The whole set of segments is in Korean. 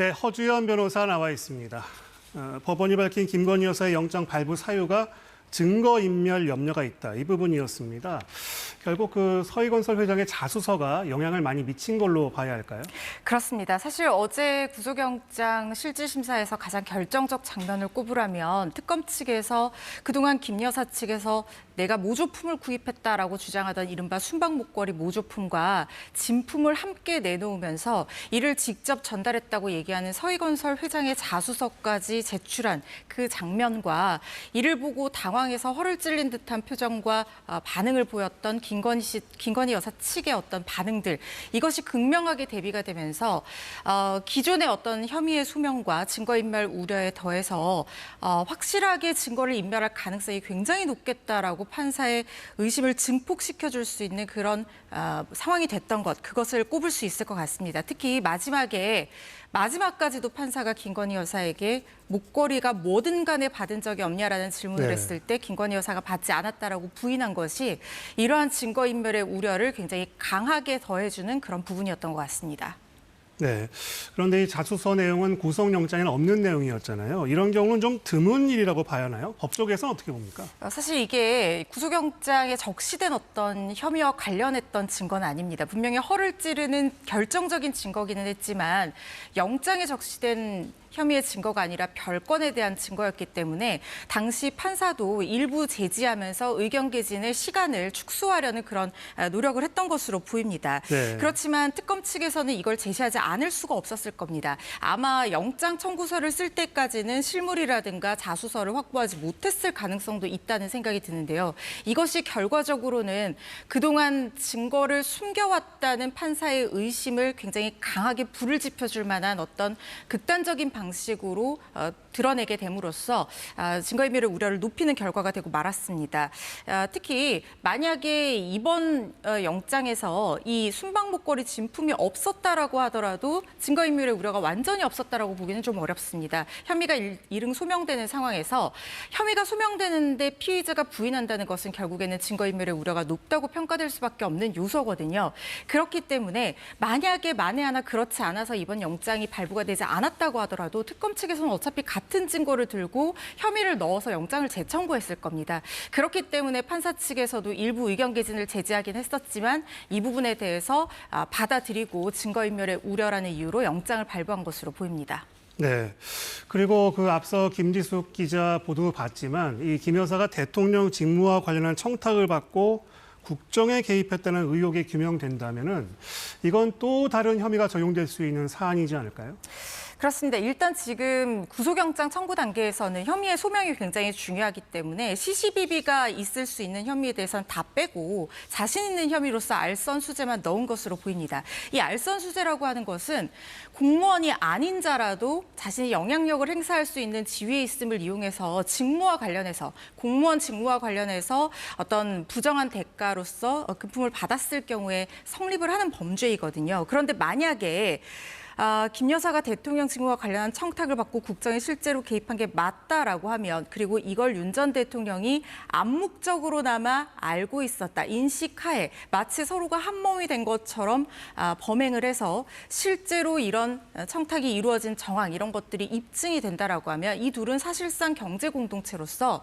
네, 허주연 변호사 나와 있습니다. 법원이 밝힌 김건희 여사의 영장 발부 사유가 증거인멸 염려가 있다. 이 부분이었습니다. 결국 그 서희건설 회장의 자수서가 영향을 많이 미친 걸로 봐야 할까요? 그렇습니다. 사실 어제 구속영장 실질심사에서 가장 결정적 장면을 꼽으라면 특검 측에서 그동안 김 여사 측에서 내가 모조품을 구입했다라고 주장하던 이른바 순방 목걸이 모조품과 진품을 함께 내놓으면서 이를 직접 전달했다고 얘기하는 서희건설 회장의 자수서까지 제출한 그 장면과 이를 보고 당황해서 허를 찔린 듯한 표정과 반응을 보였던 김건희 여사 측의 어떤 반응들, 이것이 극명하게 대비가 되면서 기존의 어떤 혐의의 소명과 증거인멸 우려에 더해서 확실하게 증거를 인멸할 가능성이 굉장히 높겠다라고 판사의 의심을 증폭시켜줄 수 있는 그런 상황이 됐던 것, 그것을 꼽을 수 있을 것 같습니다. 특히 마지막까지도 판사가 김건희 여사에게 목걸이가 뭐든 간에 받은 적이 없냐라는 질문을 했을 때 김건희 여사가 받지 않았다라고 부인한 것이 이러한 증거인멸의 우려를 굉장히 강하게 더해주는 그런 부분이었던 것 같습니다. 네. 그런데 이 자수서 내용은 구속영장에는 없는 내용이었잖아요. 이런 경우는 좀 드문 일이라고 봐야 하나요? 법조계에서는 어떻게 봅니까? 사실 이게 구속영장에 적시된 어떤 혐의와 관련했던 증거는 아닙니다. 분명히 허를 찌르는 결정적인 증거기는 했지만 영장에 적시된 혐의의 증거가 아니라 별건에 대한 증거였기 때문에 당시 판사도 일부 제지하면서 의견 개진의 시간을 축소하려는 그런 노력을 했던 것으로 보입니다. 네. 그렇지만 특검 측에서는 이걸 제시하지 않을 수가 없었을 겁니다. 아마 영장 청구서를 쓸 때까지는 실물이라든가 자수서를 확보하지 못했을 가능성도 있다는 생각이 드는데요. 이것이 결과적으로는 그동안 증거를 숨겨왔다는 판사의 의심을 굉장히 강하게 불을 지펴줄 만한 어떤 극단적인 방식으로 드러내게 됨으로써 증거인멸의 우려를 높이는 결과가 되고 말았습니다. 특히 만약에 이번 영장에서 이 순방 목걸이 진품이 없었다라고 하더라도 증거인멸의 우려가 완전히 없었다라고 보기는 좀 어렵습니다. 혐의가 일응 소명되는 상황에서 혐의가 소명되는데 피의자가 부인한다는 것은 결국에는 증거인멸의 우려가 높다고 평가될 수밖에 없는 요소거든요. 그렇기 때문에 만약에 만에 하나 그렇지 않아서 이번 영장이 발부가 되지 않았다고 하더라도 특검 측에서는 어차피 같은 증거를 들고 혐의를 넣어서 영장을 재청구했을 겁니다. 그렇기 때문에 판사 측에서도 일부 의견 개진을 제지하긴 했었지만 이 부분에 대해서 받아들이고 증거인멸의 우려라는 이유로 영장을 발부한 것으로 보입니다. 네. 그리고 그 앞서 김지숙 기자 보도 봤지만 이 김 여사가 대통령 직무와 관련한 청탁을 받고 국정에 개입했다는 의혹이 규명된다면은 이건 또 다른 혐의가 적용될 수 있는 사안이지 않을까요? 그렇습니다. 일단 지금 구속영장 청구 단계에서는 혐의의 소명이 굉장히 중요하기 때문에 시시비비가 있을 수 있는 혐의에 대해서는 다 빼고 자신 있는 혐의로서 알선수재만 넣은 것으로 보입니다. 이 알선수재라고 하는 것은 공무원이 아닌 자라도 자신이 영향력을 행사할 수 있는 지위에 있음을 이용해서 공무원 직무와 관련해서 어떤 부정한 대가로서 금품을 받았을 경우에 성립을 하는 범죄이거든요. 그런데 만약에 김 여사가 대통령 직무와 관련한 청탁을 받고 국정에 실제로 개입한 게 맞다라고 하면, 그리고 이걸 윤 전 대통령이 암묵적으로나마 알고 있었다, 인식하에 마치 서로가 한 몸이 된 것처럼 범행을 해서 실제로 이런 청탁이 이루어진 정황, 이런 것들이 입증이 된다라고 하면 이 둘은 사실상 경제 공동체로서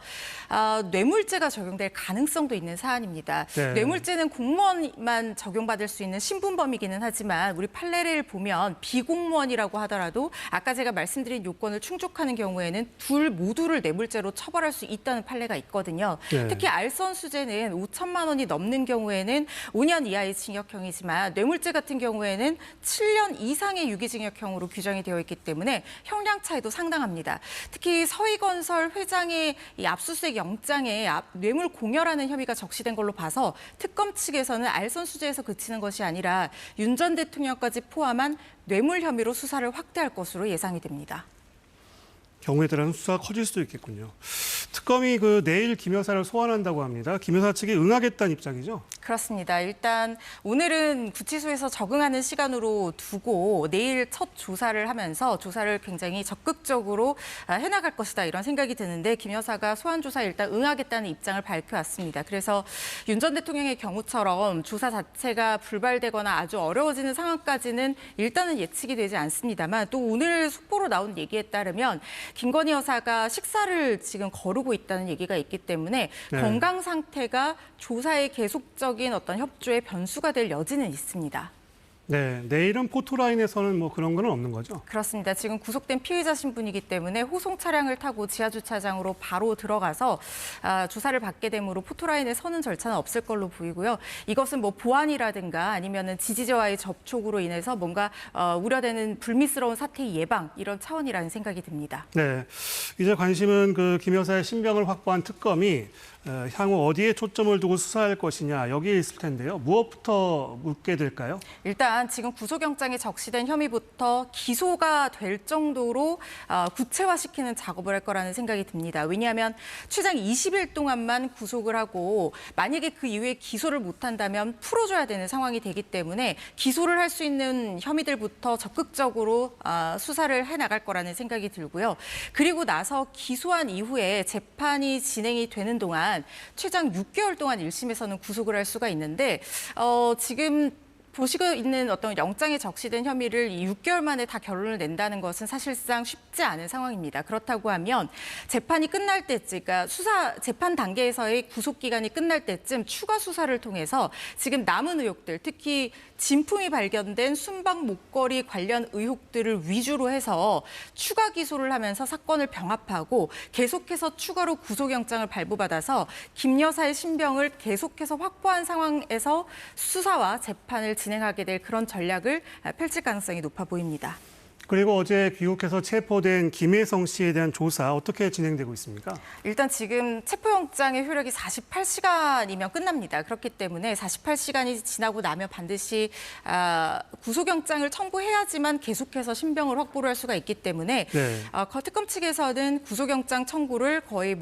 뇌물죄가 적용될 가능성도 있는 사안입니다. 네. 뇌물죄는 공무원만 적용받을 수 있는 신분범이기는 하지만 우리 판례를 보면 비공무원이라고 하더라도 아까 제가 말씀드린 요건을 충족하는 경우에는 둘 모두를 뇌물죄로 처벌할 수 있다는 판례가 있거든요. 네. 특히 알선수재는 5천만 원이 넘는 경우에는 5년 이하의 징역형이지만 뇌물죄 같은 경우에는 7년 이상의 유기징역형으로 규정이 되어 있기 때문에 형량 차이도 상당합니다. 특히 서희건설 회장의 이 압수수색 영장에 뇌물 공여라는 혐의가 적시된 걸로 봐서 특검 측에서는 알선수재에서 그치는 것이 아니라 윤 전 대통령까지 포함한 뇌물 혐의로 수사를 확대할 것으로 예상이 됩니다. 경우에 따라서 수사가 커질 수도 있겠군요. 특검이 내일 김 여사를 소환한다고 합니다. 김 여사 측이 응하겠다는 입장이죠? 그렇습니다. 일단 오늘은 구치소에서 적응하는 시간으로 두고 내일 첫 조사를 하면서 조사를 굉장히 적극적으로 해나갈 것이다 이런 생각이 드는데 김 여사가 소환 조사에 일단 응하겠다는 입장을 밝혀왔습니다. 그래서 윤 전 대통령의 경우처럼 조사 자체가 불발되거나 아주 어려워지는 상황까지는 일단은 예측이 되지 않습니다만 또 오늘 속보로 나온 얘기에 따르면 김건희 여사가 식사를 지금 거르고 있다는 얘기가 있기 때문에 네. 건강 상태가 조사의 계속적인 어떤 협조의 변수가 될 여지는 있습니다. 네, 내일은 포토라인에서는 그런 건 없는 거죠? 그렇습니다. 지금 구속된 피의자 신분이기 때문에 호송 차량을 타고 지하주차장으로 바로 들어가서 조사를 받게 되므로 포토라인에 서는 절차는 없을 걸로 보이고요. 이것은 보안이라든가 아니면은 지지자와의 접촉으로 인해서 뭔가 우려되는 불미스러운 사태 예방 이런 차원이라는 생각이 듭니다. 네, 이제 관심은 김 여사의 신병을 확보한 특검이 향후 어디에 초점을 두고 수사할 것이냐 여기에 있을 텐데요. 무엇부터 묻게 될까요? 일단 지금 구속영장에 적시된 혐의부터 기소가 될 정도로 구체화시키는 작업을 할 거라는 생각이 듭니다. 왜냐하면 최장 20일 동안만 구속을 하고 만약에 그 이후에 기소를 못한다면 풀어줘야 되는 상황이 되기 때문에 기소를 할 수 있는 혐의들부터 적극적으로 수사를 해나갈 거라는 생각이 들고요. 그리고 나서 기소한 이후에 재판이 진행이 되는 동안 최장 6개월 동안 1심에서는 구속을 할 수가 있는데 지금 보시고 있는 어떤 영장에 적시된 혐의를 6개월 만에 다 결론을 낸다는 것은 사실상 쉽지 않은 상황입니다. 그렇다고 하면 재판이 끝날 때쯤, 그러니까 재판 단계에서의 구속 기간이 끝날 때쯤 추가 수사를 통해서 지금 남은 의혹들, 특히 진품이 발견된 순방 목걸이 관련 의혹들을 위주로 해서 추가 기소를 하면서 사건을 병합하고 계속해서 추가로 구속영장을 발부받아서 김 여사의 신병을 계속해서 확보한 상황에서 수사와 재판을 진행하게 될 그런 전략을 펼칠 가능성이 높아 보입니다. 그리고 어제 귀국해서 체포된 김혜성 씨에 대한 조사 어떻게 진행되고 있습니까? 일단 지금 체포영장의 효력이 48시간이면 끝납니다. 그렇기 때문에 48시간이 지나고 나면 반드시 구속영장을 청구해야지만 계속해서 신병을 확보를 할 수가 있기 때문에 네. 특검 측에서는 구속영장 청구를 거의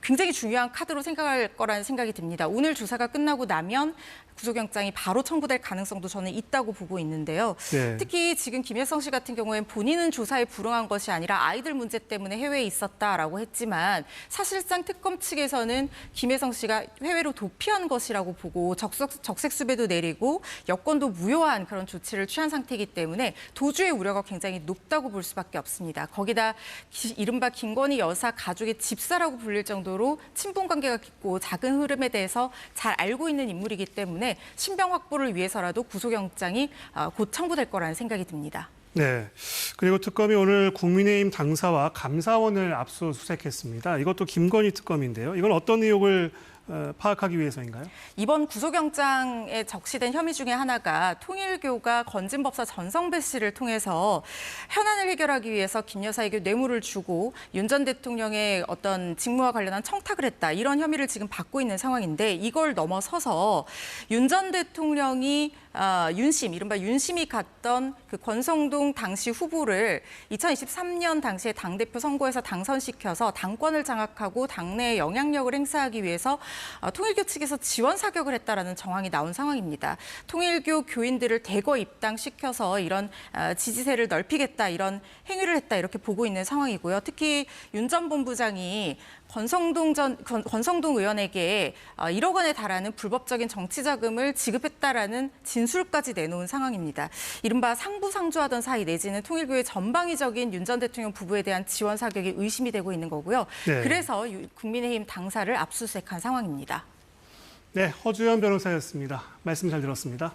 굉장히 중요한 카드로 생각할 거라는 생각이 듭니다. 오늘 조사가 끝나고 나면 구속영장이 바로 청구될 가능성도 저는 있다고 보고 있는데요. 네. 특히 지금 김혜성 씨 같은 경우엔 본인은 조사에 불응한 것이 아니라 아이들 문제 때문에 해외에 있었다라고 했지만 사실상 특검 측에서는 김혜성 씨가 해외로 도피한 것이라고 보고 적색수배도 내리고 여권도 무효한 그런 조치를 취한 상태이기 때문에 도주의 우려가 굉장히 높다고 볼 수밖에 없습니다. 거기다 이른바 김건희 여사 가족의 집사라고 불릴 정도로 친분 관계가 깊고 작은 흐름에 대해서 잘 알고 있는 인물이기 때문에 신병 확보를 위해서라도 구속영장이 곧 청구될 거라는 생각이 듭니다. 네. 그리고 특검이 오늘 국민의힘 당사와 감사원을 압수수색했습니다. 이것도 김건희 특검인데요. 이건 어떤 의혹을 파악하기 위해서인가요? 이번 구속영장에 적시된 혐의 중에 하나가 통일교가 건진법사 전성배 씨를 통해서 현안을 해결하기 위해서 김 여사에게 뇌물을 주고 윤 전 대통령의 어떤 직무와 관련한 청탁을 했다. 이런 혐의를 지금 받고 있는 상황인데 이걸 넘어서서 윤 전 대통령이 이른바 윤심이 갔던 그 권성동 당시 후보를 2023년 당시에 당대표 선거에서 당선시켜서 당권을 장악하고 당내에 영향력을 행사하기 위해서 통일교 측에서 지원 사격을 했다라는 정황이 나온 상황입니다. 통일교 교인들을 대거 입당시켜서 이런 지지세를 넓히겠다 이런 행위를 했다 이렇게 보고 있는 상황이고요. 특히 윤 전 본부장이 권성동 의원에게 1억 원에 달하는 불법적인 정치 자금을 지급했다라는 진술까지 내놓은 상황입니다. 이른바 상부상조하던 사이 내지는 통일교의 전방위적인 윤 전 대통령 부부에 대한 지원 사격이 의심이 되고 있는 거고요. 네. 그래서 국민의힘 당사를 압수수색한 상황입니다. 네, 허주연 변호사였습니다. 말씀 잘 들었습니다.